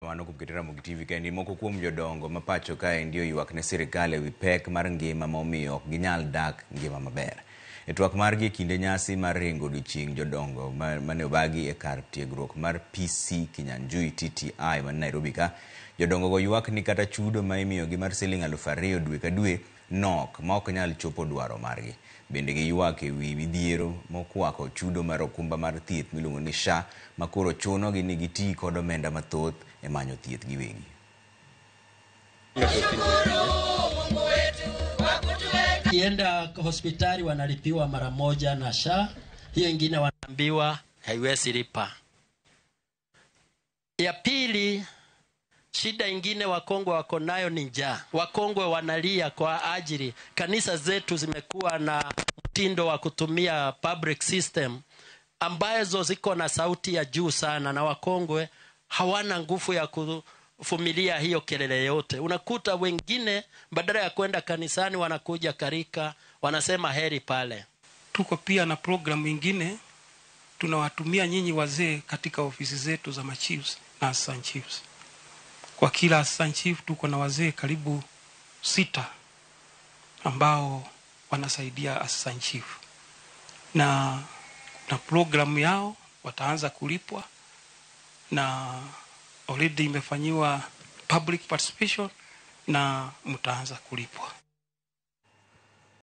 Erokamano kuom keto Ramogi TV kendi. Moko kuom jodongo ma pacho kae ndio ywak ne sirkal ewi pek mar ngima momiyo ok ginyal dak ngima maber. E twak margi e kinde nyasi mar ringo odiechieng' jodongo mane obagi e kar tiegruok mar PC Kinyanjui TTI man Nairobi ka, jodongo go ywak ni kata chudo ma imiyogi mar Sh2,000 dwe ka dwe nok ma ok nyal chopo dwaro margi. Bende giywak ewi midhiero mokwako chudo mar okumba mar thieth miluongo ni SHA ma koro chunogi ni giti kod omenda mathoth e manyo thieth giwegi. Kienda hospitali wanalipiwa mara moja na SHA, hiyo ingine wanaambiwa haiwezi lipa. Ya pili, shida ingine Wakongwe wako nayo ni njaa. Wakongwe wanalia kwa ajili kanisa zetu zimekuwa na mtindo wa kutumia public system ambazo ziko na sauti ya juu sana, na Wakongwe hawana nguvu ya kuvumilia hiyo kelele yote. Unakuta wengine badala ya kwenda kanisani wanakuja karika, wanasema heri pale. Tuko pia na programu nyingine tunawatumia nyinyi wazee katika ofisi zetu za machiefs na assistant chiefs. Kwa kila assistant chief tuko na wazee karibu 6 ambao wanasaidia assistant chief. Na programu yao wataanza kulipwa na already imefanyiwa public participation na mtaanza kulipwa.